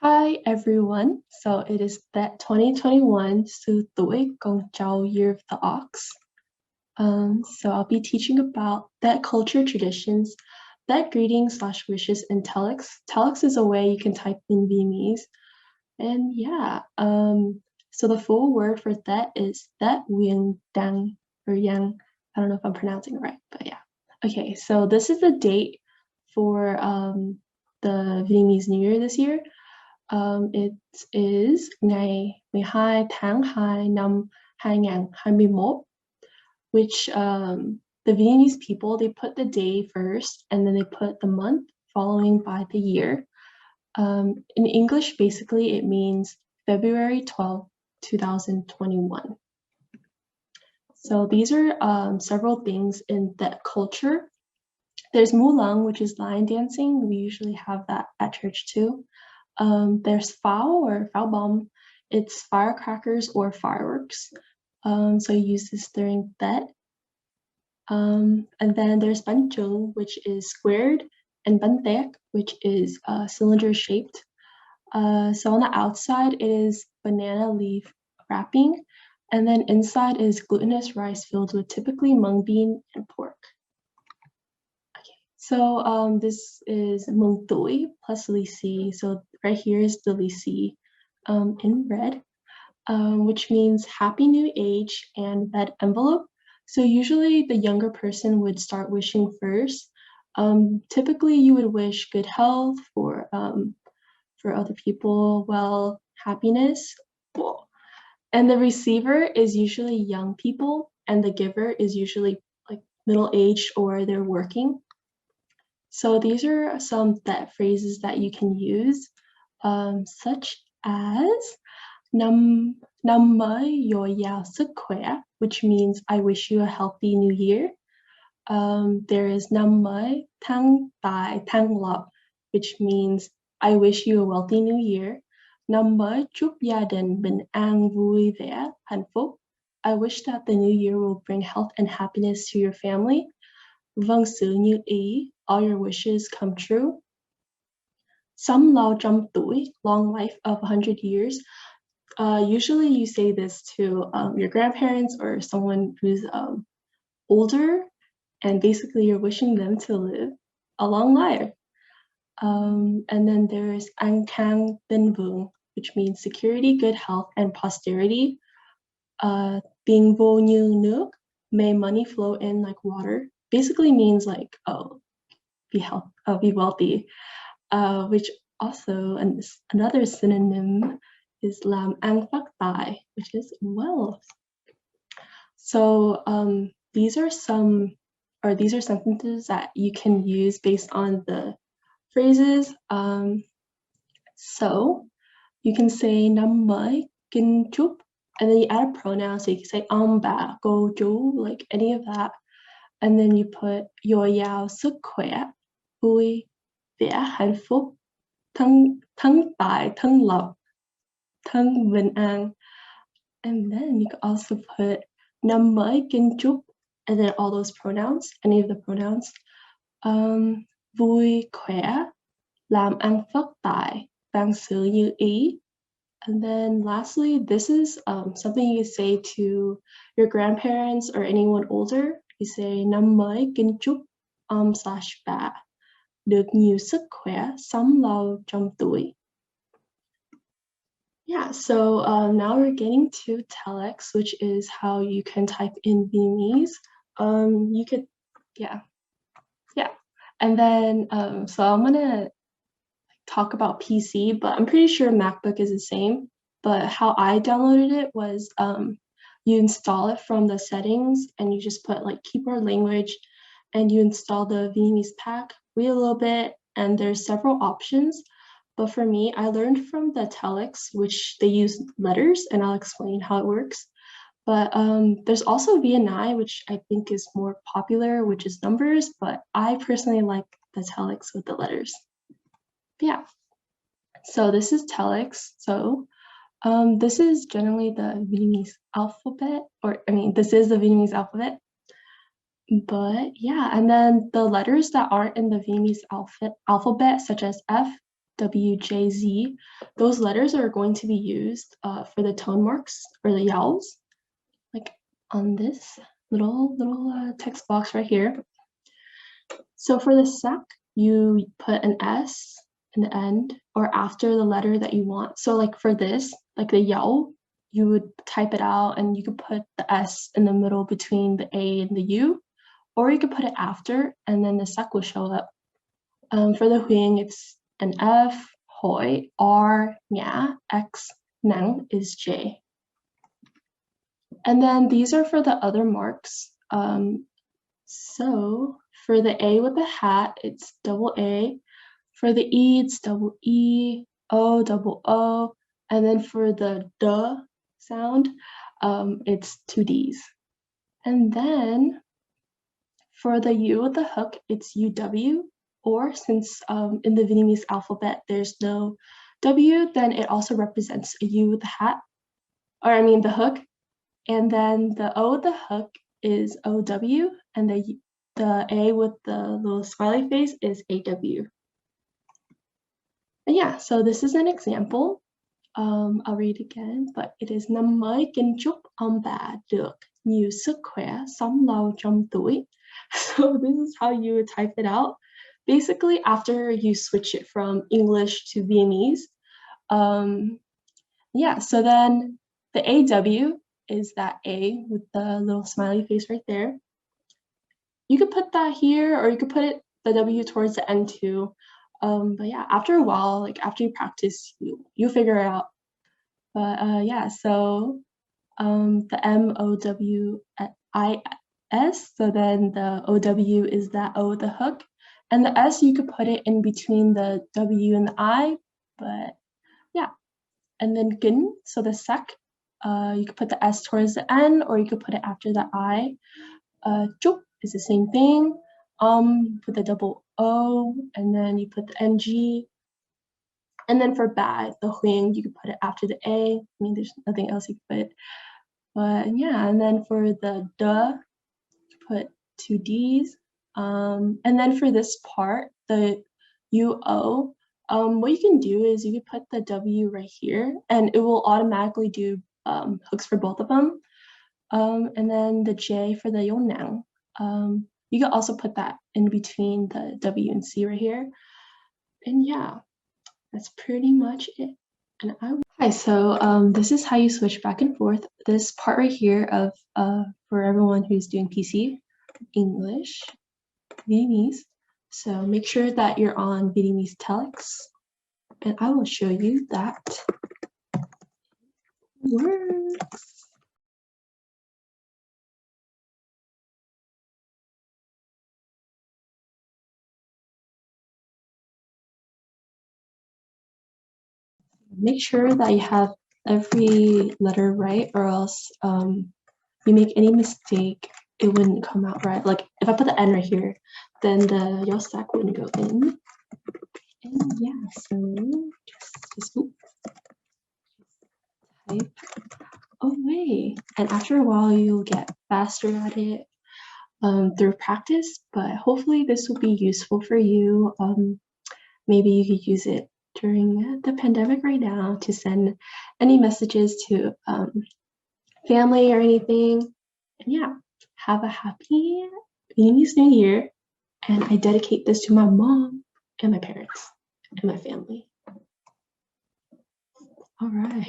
Hi everyone. So it is that 2021 Sư Tuổi Con Cháu Year of the Ox. So I'll be teaching about that culture traditions, that greetings slash wishes in telex. Telex is a way you can type in Vietnamese. And yeah, so the full word for that is that Nguyen Dang or Yang. I don't know if I'm pronouncing it right, but yeah. Okay, so this is the date for the Vietnamese New Year this year. It is ngày 12 tháng 2 năm 2021, which the Vietnamese people, they put the day first and then they put the month following by the year. In English, basically, it means February 12th, 2021. So these are several things in that culture. There's Mulang, which is lion dancing. We usually have that at church too. There's pháo or pháo bomb. It's firecrackers or fireworks. So you use this during that. And then there's bánh chưng, which is squared, and bánh tét, which is cylinder shaped. So on the outside, it is banana leaf wrapping, and then inside is glutinous rice filled with typically mung bean and pork. So this is mung tươi plus lì xì. So right here is the lì xì in red, which means Happy New Age and red envelope. So usually the younger person would start wishing first. Typically you would wish good health for other people, well, happiness. And the receiver is usually young people, and the giver is usually like middle-aged or they're working. So these are some that phrases that you can use, such as năm mới dồi dào sức khỏe, which means I wish you a healthy new year. There is năm mới thăng tài thăng lộc, which means I wish you a wealthy new year. Năm mới chúc gia đình bình an vui vẻ hạnh phúc. I wish that the new year will bring health and happiness to your family. Vâng sự như ý, all your wishes come true. Sống lâu trăm tuổi, long life of 100 years. Usually you say this to your grandparents or someone who's older, and basically you're wishing them to live a long life. And then there's an khang bin vung, which means security, good health, and posterity. Bing vô như nước, may money flow in like water. Basically means like, oh, be wealthy, which also another synonym is làm ăn phát tài, which is wealth. So these are sentences that you can use based on the phrases. So you can say năm mới kinh chúc, and then you add a pronoun, so you can say ông bà cô chú, like any of that. And then you put dồi dào sức khỏe, vui vẻ hạnh phúc, thăng tài thăng lộc, thăng bình an. And then you can also put năm mới kinh chúc, and then all those pronouns, any of the pronouns. Vui khỏe, làm ăn phát tài, vạn sự như ý. And then lastly, this is something you say to your grandparents or anyone older. You say năm mới kinh chúc slash bà, được nhiều sức khỏe, sống lâu trăm tuổi. Yeah, so now we're getting to telex, which is how you can type in Vietnamese. You could, yeah. And then, so I'm gonna talk about PC, but I'm pretty sure MacBook is the same. But how I downloaded it was you install it from the settings and you just put like keyboard language and you install the Vietnamese pack, read a little bit, and there's several options. But for me, I learned from the telex, which they use letters, and I'll explain how it works. But there's also VNI, which I think is more popular, which is numbers, but I personally like the telex with the letters. Yeah, so this is telex. So this is generally the Vietnamese alphabet, this is the Vietnamese alphabet. But yeah, and then the letters that aren't in the Vietnamese alphabet, such as F, WJZ, those letters are going to be used for the tone marks or the yowls, like on this little text box right here. So for the sec, you put an S in the end or after the letter that you want. So like for this, like the yowl, you would type it out and you could put the S in the middle between the A and the U, or you could put it after and then the sec will show up. For the huing, it's an F, hoi, R, nha, X, nang is J. And then these are for the other marks. So for the A with the hat, it's double A. For the E, it's double E, O, double O. And then for the duh sound, it's two Ds. And then for the U with the hook, it's UW. Or since in the Vietnamese alphabet, there's no W, then it also represents a U with the hat, or I mean the hook. And then the O with the hook is OW, and the A with the little smiley face is AW. And yeah, so this is an example. I'll read again, but it is năm mới kính chúc ông bà được nhiều sức khỏe, sống lâu trong tuổi. So this is how you would type it out. Basically, after you switch it from English to Vietnamese. Yeah, so then the AW is that A with the little smiley face right there. You could put that here, or you could put the W towards the end too. But yeah, after a while, like after you practice, you'll figure it out. But yeah, so the MOWIS, so then the OW is that O with the hook. And the S, you could put it in between the W and the I, but yeah. And then gin, so the sec, you could put the S towards the N, or you could put it after the I. Chuk is the same thing. Put the double O, and then you put the NG. And then for bad, the huing, you could put it after the A. I mean, there's nothing else you could put. But yeah, and then for the duh, put two Ds. And then for this part, the UO, what you can do is you can put the W right here, and it will automatically do hooks for both of them. And then the J for the yonang. You can also put that in between the W and C right here. And yeah, that's pretty much it. And hi, so this is how you switch back and forth. This part right here of for everyone who's doing PC, English, Vietnamese. So make sure that you're on Vietnamese telex, and I will show you that works. Make sure that you have every letter right, or else you make any mistake, it wouldn't come out right. Like if I put the N right here, then the yosak wouldn't go in. And yeah, so just type away. And after a while, you'll get faster at it through practice, but hopefully this will be useful for you. Maybe you could use it during the pandemic right now to send any messages to family or anything. And yeah, have a happy Vietnamese New Year. And I dedicate this to my mom and my parents and my family. All right.